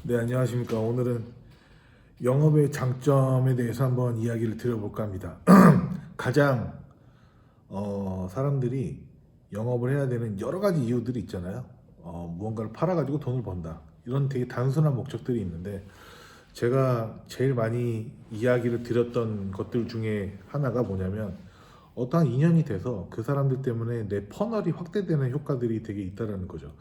네, 안녕하십니까. 오늘은 영업의 장점에 대해서 한번 이야기를 드려볼까 합니다. 가장 사람들이 영업을 해야 되는 여러 가지 이유들이 있잖아요. 무언가를 팔아가지고 돈을 번다. 이런 되게 단순한 목적들이 있는데 제가 제일 많이 이야기를 드렸던 것들 중에 하나가 뭐냐면 어떠한 인연이 돼서 그 사람들 때문에 내 퍼널이 확대되는 효과들이 되게 있다라는 거죠.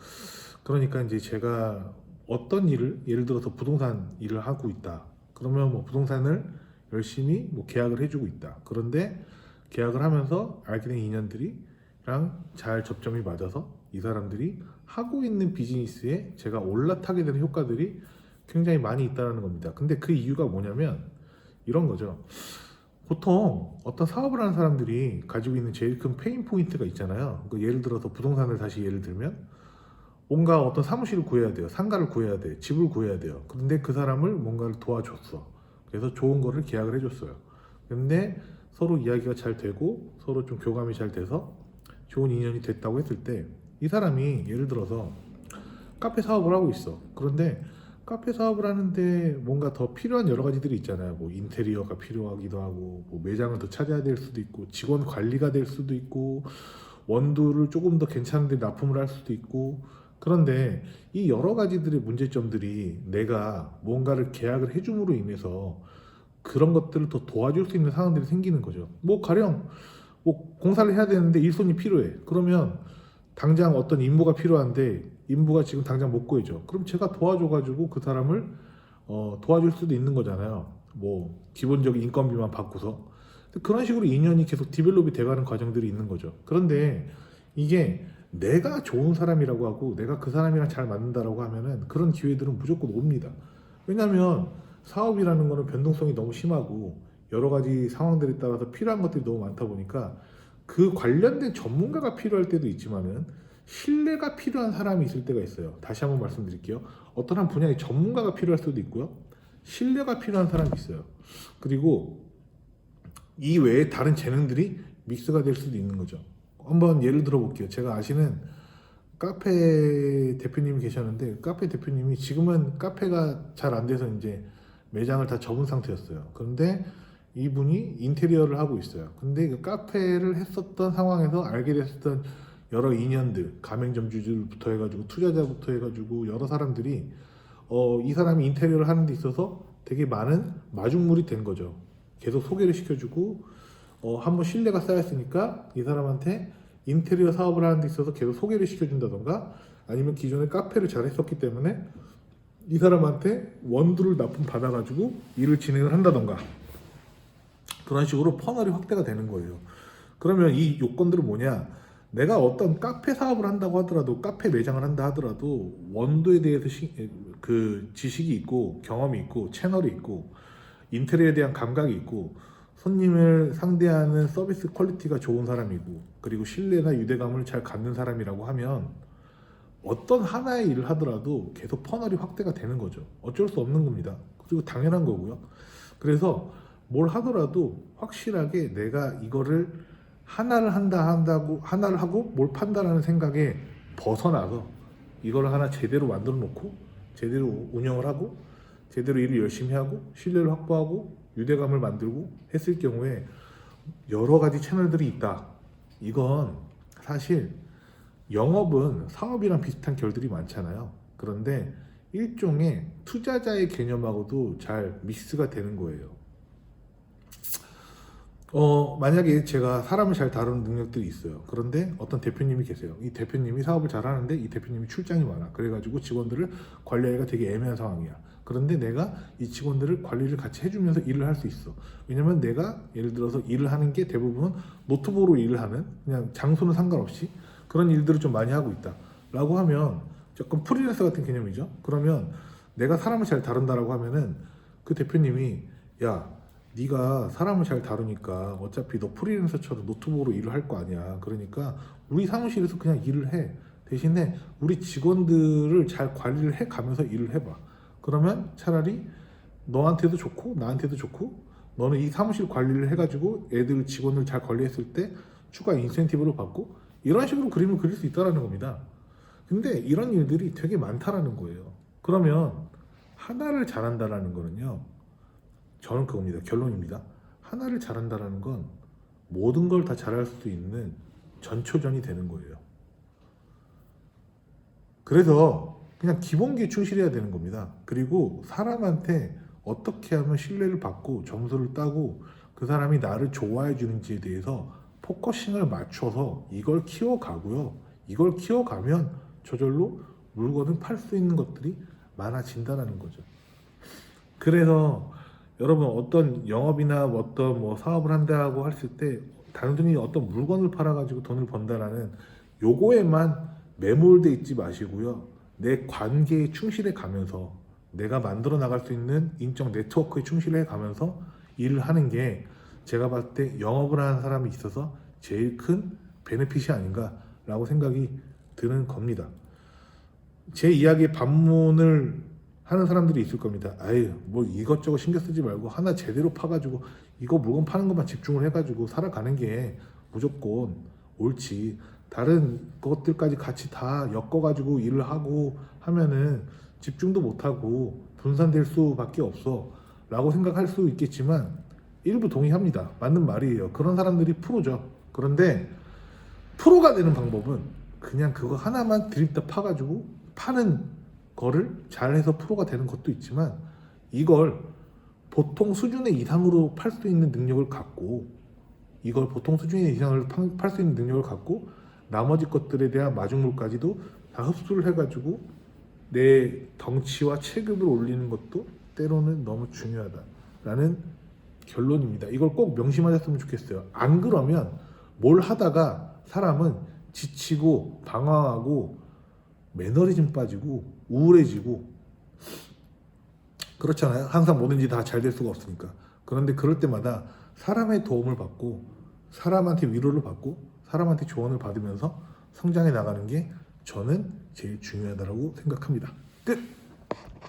그러니까 이제 제가 어떤 일을 예를 들어서 부동산 일을 하고 있다. 그러면 뭐 부동산을 열심히 뭐 계약을 해주고 있다. 그런데 계약을 하면서 알게 된 인연들이랑 잘 접점이 맞아서 이 사람들이 하고 있는 비즈니스에 제가 올라타게 되는 효과들이 굉장히 많이 있다는 겁니다. 근데 그 이유가 뭐냐면 이런 거죠. 보통 어떤 사업을 하는 사람들이 가지고 있는 제일 큰 페인 포인트가 있잖아요. 그 예를 들어서 부동산을 다시 예를 들면 뭔가 어떤 사무실을 구해야 돼요. 상가를 구해야 돼. 집을 구해야 돼요. 그런데 그 사람을 뭔가를 도와줬어. 그래서 좋은 거를 계약을 해줬어요. 근데 서로 이야기가 잘 되고 서로 좀 교감이 잘 돼서 좋은 인연이 됐다고 했을 때 이 사람이 예를 들어서 카페 사업을 하고 있어. 그런데 카페 사업을 하는데 뭔가 더 필요한 여러 가지들이 있잖아요. 뭐 인테리어가 필요하기도 하고, 뭐 매장을 더 찾아야 될 수도 있고, 직원 관리가 될 수도 있고, 원두를 조금 더 괜찮은 데 납품을 할 수도 있고. 그런데 이 여러 가지들의 문제점들이 내가 뭔가를 계약을 해줌으로 인해서 그런 것들을 더 도와줄 수 있는 상황들이 생기는 거죠. 뭐 가령 뭐 공사를 해야 되는데 일손이 필요해. 그러면 당장 어떤 임무가 필요한데 임무가 지금 당장 못 구해져. 그럼 제가 도와줘가지고 그 사람을 도와줄 수도 있는 거잖아요. 뭐 기본적인 인건비만 받고서 그런 식으로 인연이 계속 디벨롭이 돼가는 과정들이 있는 거죠. 그런데 이게 내가 좋은 사람이라고 하고 내가 그 사람이랑 잘 맞는다라고 하면은 그런 기회들은 무조건 옵니다. 왜냐하면 사업이라는 거는 변동성이 너무 심하고 여러 가지 상황들에 따라서 필요한 것들이 너무 많다 보니까 그 관련된 전문가가 필요할 때도 있지만은 신뢰가 필요한 사람이 있을 때가 있어요. 다시 한번 말씀드릴게요. 어떤 한 분야의 전문가가 필요할 수도 있고요. 신뢰가 필요한 사람이 있어요. 그리고 이 외에 다른 재능들이 믹스가 될 수도 있는 거죠. 한번 예를 들어 볼게요. 제가 아시는 카페 대표님이 계셨는데 카페 대표님이 지금은 카페가 잘 안 돼서 이제 매장을 다 접은 상태였어요. 그런데 이분이 인테리어를 하고 있어요. 근데 그 카페를 했었던 상황에서 알게 됐었던 여러 인연들, 가맹점주들부터 해가지고 투자자부터 해가지고 여러 사람들이 이 사람이 인테리어를 하는 데 있어서 되게 많은 마중물이 된 거죠. 계속 소개를 시켜주고 한번 신뢰가 쌓였으니까 이 사람한테 인테리어 사업을 하는 데 있어서 계속 소개를 시켜준다던가 아니면 기존에 카페를 잘 했었기 때문에 이 사람한테 원두를 납품 받아가지고 일을 진행을 한다던가 그런 식으로 퍼널이 확대가 되는 거예요. 그러면 이 요건들은 뭐냐? 내가 어떤 카페 사업을 한다고 하더라도 카페 매장을 한다 하더라도 원두에 대해서 그 지식이 있고 경험이 있고 채널이 있고 인테리어에 대한 감각이 있고 손님을 상대하는 서비스 퀄리티가 좋은 사람이고 그리고 신뢰나 유대감을 잘 갖는 사람이라고 하면 어떤 하나의 일을 하더라도 계속 퍼널이 확대가 되는 거죠. 어쩔 수 없는 겁니다. 그리고 당연한 거고요. 그래서 뭘 하더라도 확실하게 내가 이거를 하나를 한다고 하나를 하고 뭘 판다라는 생각에 벗어나서 이거를 하나 제대로 만들어 놓고 제대로 운영을 하고 제대로 일을 열심히 하고 신뢰를 확보하고 유대감을 만들고 했을 경우에 여러 가지 채널들이 있다. 이건 사실 영업은 사업이랑 비슷한 결들이 많잖아요. 그런데 일종의 투자자의 개념하고도 잘 믹스가 되는 거예요. 만약에 제가 사람을 잘 다루는 능력들이 있어요. 그런데 어떤 대표님이 계세요. 이 대표님이 사업을 잘 하는데 이 대표님이 출장이 많아. 그래가지고 직원들을 관리하기가 되게 애매한 상황이야. 그런데 내가 이 직원들을 관리를 같이 해주면서 일을 할 수 있어. 왜냐면 내가 예를 들어서 일을 하는 게 대부분 노트북으로 일을 하는 그냥 장소는 상관없이 그런 일들을 좀 많이 하고 있다. 라고 하면 조금 프리랜서 같은 개념이죠. 그러면 내가 사람을 잘 다룬다라고 하면은 그 대표님이 야 네가 사람을 잘 다루니까 어차피 너 프리랜서처럼 노트북으로 일을 할 거 아니야. 그러니까 우리 사무실에서 그냥 일을 해. 대신에 우리 직원들을 잘 관리를 해 가면서 일을 해봐. 그러면 차라리 너한테도 좋고 나한테도 좋고 너는 이 사무실 관리를 해가지고 애들 직원을 잘 관리했을 때 추가 인센티브를 받고 이런 식으로 그림을 그릴 수 있다는 겁니다. 근데 이런 일들이 되게 많다라는 거예요. 그러면 하나를 잘한다라는 거는요. 저는 그겁니다. 결론입니다. 하나를 잘한다라는 건 모든 걸 다 잘할 수 있는 전초전이 되는 거예요. 그래서 그냥 기본기에 충실해야 되는 겁니다. 그리고 사람한테 어떻게 하면 신뢰를 받고 점수를 따고 그 사람이 나를 좋아해 주는지에 대해서 포커싱을 맞춰서 이걸 키워가고요. 이걸 키워가면 저절로 물건을 팔 수 있는 것들이 많아진다는 거죠. 그래서 여러분 어떤 영업이나 어떤 뭐 사업을 한다고 했을 때 단순히 어떤 물건을 팔아가지고 돈을 번다라는 요거에만 매몰돼 있지 마시고요. 내 관계에 충실해 가면서 내가 만들어 나갈 수 있는 인적 네트워크에 충실해 가면서 일을 하는 게 제가 봤을 때 영업을 하는 사람이 있어서 제일 큰 베네핏이 아닌가라고 생각이 드는 겁니다. 제 이야기에 반문을 하는 사람들이 있을 겁니다. 아유, 뭐 이것저것 신경 쓰지 말고 하나 제대로 파가지고 이거 물건 파는 것만 집중을 해가지고 살아가는 게 무조건 옳지. 다른 것들까지 같이 다 엮어가지고 일을 하고 하면은 집중도 못하고 분산될 수밖에 없어 라고 생각할 수 있겠지만 일부 동의합니다. 맞는 말이에요. 그런 사람들이 프로죠. 그런데 프로가 되는 방법은 그냥 그거 하나만 드립다 파가지고 파는 거를 잘해서 프로가 되는 것도 있지만 이걸 보통 수준의 이상으로 팔 수 있는 능력을 갖고 이걸 보통 수준의 이상을 팔 수 있는 능력을 갖고 나머지 것들에 대한 마중물까지도 다 흡수를 해가지고 내 덩치와 체급을 올리는 것도 때로는 너무 중요하다라는 결론입니다. 이걸 꼭 명심하셨으면 좋겠어요. 안 그러면 뭘 하다가 사람은 지치고 방황하고 매너리즘 빠지고 우울해지고 그렇잖아요. 항상 뭐든지 다 잘 될 수가 없으니까. 그런데 그럴 때마다 사람의 도움을 받고 사람한테 위로를 받고 사람한테 조언을 받으면서 성장해 나가는 게 저는 제일 중요하다고 생각합니다. 끝!